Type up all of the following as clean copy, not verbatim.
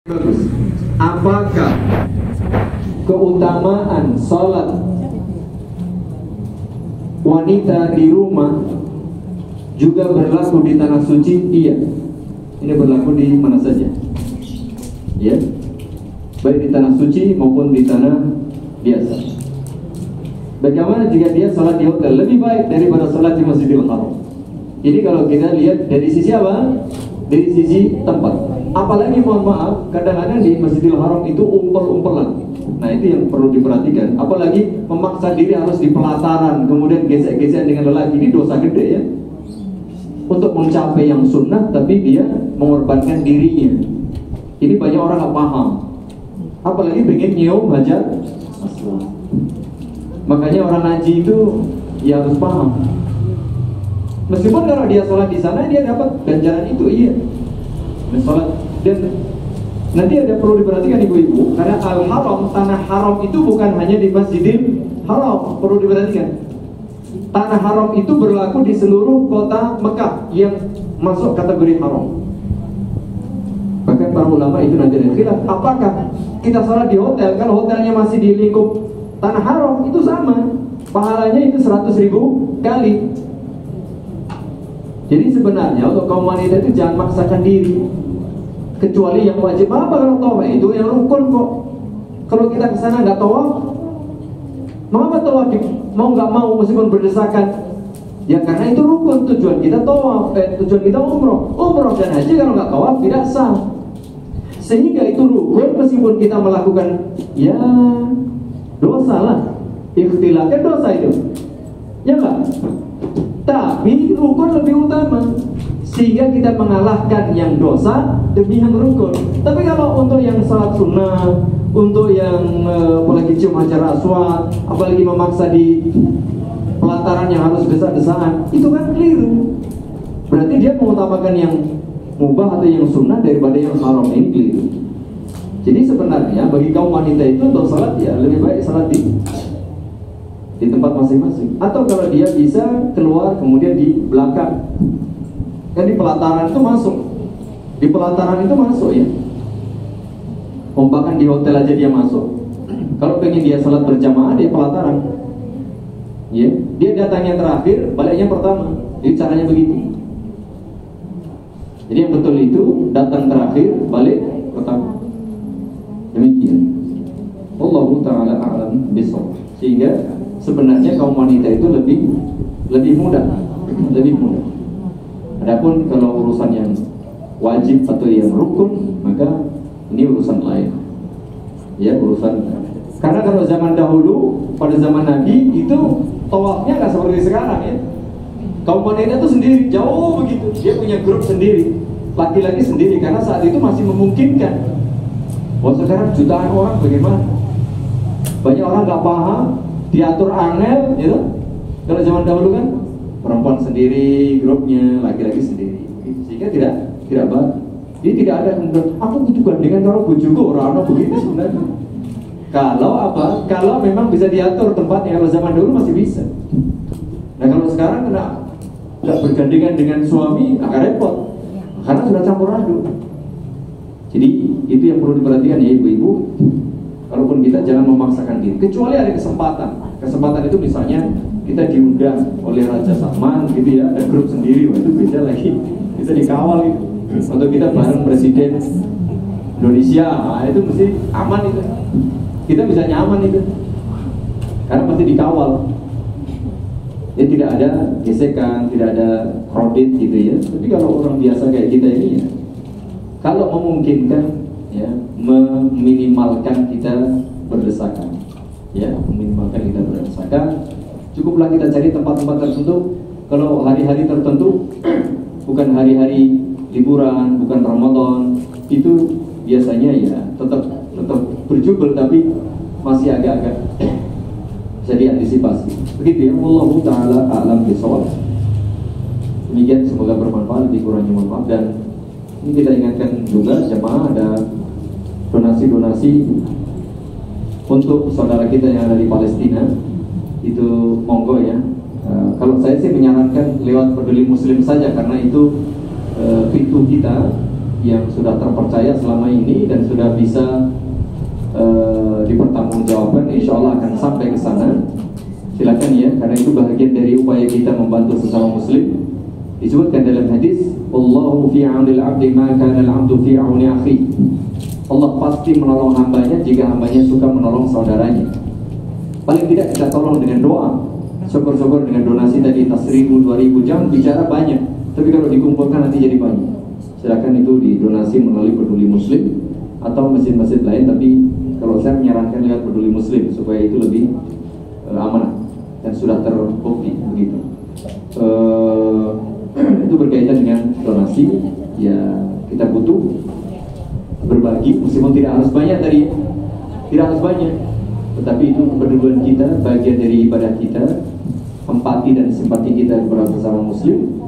Bagus. Apakah keutamaan sholat wanita di rumah juga berlaku di tanah suci? Iya. Ini berlaku di mana saja, ya, baik di tanah suci maupun di tanah biasa. Bagaimana jika dia sholat di hotel? Lebih baik daripada sholat di Masjidil Haram. Jadi kalau kita lihat dari sisi apa? Dari sisi tempat. Apalagi mohon maaf, kadang-kadang di Masjidil Haram itu umpel-umpelan. Nah itu yang perlu diperhatikan. Apalagi memaksa diri harus di pelataran, kemudian gesek-gesek dengan lelaki, ini dosa gede ya. Untuk mencapai yang sunnah, tapi dia mengorbankan dirinya. Ini banyak orang nggak paham. Apalagi pengen nyium hajat aswad. Makanya orang haji itu ya harus paham. Meskipun kalau dia sholat di sana dia dapat ganjaran itu, iya. Sholat. Dan nanti ada perlu diperhatikan ibu-ibu, karena al-haram, tanah haram itu bukan hanya di Masjidil Haram, perlu diperhatikan. Tanah haram itu berlaku di seluruh kota Mekah yang masuk kategori haram. Bahkan para ulama itu nanti ada khilaf, apakah kita sholat di hotel, kalau hotelnya masih di lingkup tanah haram, itu sama, pahalanya itu 100.000 kali. Jadi sebenarnya untuk kaum wanita itu jangan maksakan diri, kecuali yang wajib. Apa kalau tawaf itu yang rukun kok. Kalau kita kesana nggak tawaf, mengapa tawaf mau nggak mau meskipun berdesakan? Ya karena itu rukun, tujuan kita tawaf, tujuan kita umroh dan haji. Kalau nggak tawaf tidak sah. Sehingga itu rukun meskipun kita melakukan, ya dosa lah, ikhtilafnya dosa itu, ya nggak? Tapi rukun lebih utama, sehingga kita mengalahkan yang dosa demi yang rukun. Tapi kalau untuk yang salat sunnah, untuk yang apalagi cium hajar aswad, apalagi memaksa di pelataran yang harus desak-desakan, itu kan keliru. Berarti dia mengutamakan yang mubah atau yang sunnah daripada yang haram, ini keliru. Jadi sebenarnya bagi kaum wanita itu untuk salat ya lebih baik salat di tempat masing-masing, atau kalau dia bisa keluar kemudian di belakang. Kan di pelataran itu masuk, di pelataran itu masuk ya. Bahkan di hotel aja dia masuk. Kalau pengen dia salat berjamaah di pelataran, ya dia datangnya terakhir, baliknya pertama. Jadi caranya begitu. Jadi yang betul itu datang terakhir, balik pertama. Demikian. Wallahu ta'ala a'lam bishawab. Sehingga sebenarnya kaum wanita itu lebih mudah. Adapun kalau urusan yang wajib atau yang rukun, maka ini urusan lain. Ya, urusan. Karena kalau zaman dahulu, pada zaman Nabi itu tawafnya nggak seperti sekarang ya. Kaum wanita itu sendiri, jauh begitu. Dia punya grup sendiri, laki-laki sendiri, karena saat itu masih memungkinkan. Wah sekarang jutaan orang bagaimana? Banyak orang nggak paham, diatur angel, gitu. Kalau zaman dahulu kan perempuan sendiri, grupnya, laki-laki sendiri, sehingga tidak baik. Jadi tidak ada kemudian aku butuh gandengan kalau bujuku orang begitu sebenarnya. Kalau apa? Kalau memang bisa diatur tempatnya, kalau zaman dulu masih bisa. Nah kalau sekarang nggak bergandengan dengan suami, agak repot, karena sudah campur aduk. Jadi itu yang perlu diperhatikan ya ibu-ibu. Kalaupun kita jangan memaksakan diri, kecuali ada kesempatan. Kesempatan itu misalnya kita diundang oleh Raja Salman gitu ya, ada grup sendiri, wah itu beda lagi, bisa dikawal itu. Atau kita bareng Presiden Indonesia, nah, itu mesti aman itu. Kita bisa nyaman itu, karena pasti dikawal. Ya tidak ada gesekan, tidak ada kredit gitu ya. Tapi kalau orang biasa kayak kita ini ya, kalau memungkinkan ya meminimalkan kita berdesakan, ya meminimalkan kita berdesakan. Cukuplah kita cari tempat-tempat tertentu. Kalau hari-hari tertentu, bukan hari-hari liburan, bukan Ramadan, itu biasanya ya tetap berjubel, tapi masih agak-agak bisa diantisipasi. Begitu ya, wallahu ta'ala a'lam bishawab. Demikian, semoga bermanfaat, dikurangi mohon maaf. Dan ini kita ingatkan juga jemaah, ada donasi-donasi untuk saudara kita yang ada di Palestina. Itu monggo ya. Kalau saya sih menyarankan lewat Peduli Muslim saja, karena itu pintu kita yang sudah terpercaya selama ini dan sudah bisa dipertanggungjawabkan, insya Allah akan sampai ke sana. Silakan ya, karena itu bagian dari upaya kita membantu sesama muslim. Disebutkan dalam hadis, Allahu fi 'aunil 'abdi ma kana al-'abdu fi 'auni akhi. Allah pasti menolong hambanya jika hambanya suka menolong saudaranya. Paling tidak kita tolong dengan doa. Syukur-syukur dengan donasi tadi, tas 1.000, 2.000, jangan bicara banyak, tapi kalau dikumpulkan nanti jadi banyak. Silakan itu didonasi melalui Peduli Muslim atau masjid-masjid lain, tapi kalau saya menyarankan lewat Peduli Muslim supaya itu lebih amanah dan sudah terbukti begitu. Itu berkaitan dengan donasi. Ya, kita butuh berbagi, meskipun tidak harus banyak tadi, tidak harus banyak, tetapi itu kepedulian kita, bagian dari ibadah kita, empati dan simpati kita kepada sesama muslim,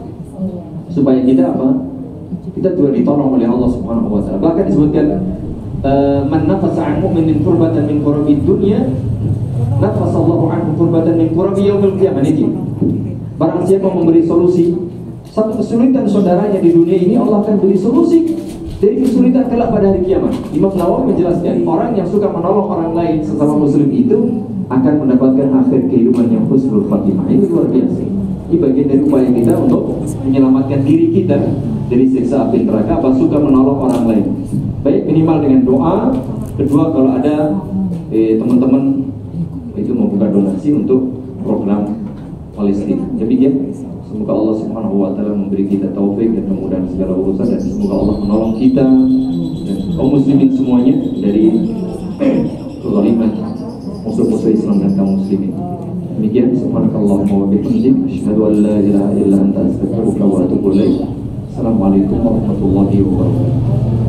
supaya kita apa? Kita juga ditolong oleh Allah Subhanahu wa taala. Bahkan disebutkan man nafasa 'an mu'minin kurbatan min kurabi dunya nafasallahu 'anhu kurbatan min kurabi yaumil qiyamah. Barang siapa memberi solusi satu kesulitan saudaranya di dunia ini, Allah akan beri solusi dari kesulitan kelak pada hari kiamat. Imam Nawawi menjelaskan, orang yang suka menolong orang lain sesama muslim itu akan mendapatkan akhir kehidupan yang husnul khatimah. Ini luar biasa. Ini bagian dari upaya kita untuk menyelamatkan diri kita dari siksa api neraka, apa suka menolong orang lain. Baik, minimal dengan doa. Kedua, kalau ada teman-teman itu membuka donasi untuk program Palestina. Demikian. Semoga Allah Subhanahu wa taala memberi kita taufik dan kemudahan segala urusan, dan semoga Allah menolong kita dan kaum muslimin semuanya dari kezaliman musuh-musuh Islam dan kaum muslimin. Demikian, subhanakallahumma wa bihamdik, asyhadu an la ilaha illa anta, astaghfiruka wa atubu ilaik. Assalamualaikum warahmatullahi wabarakatuh.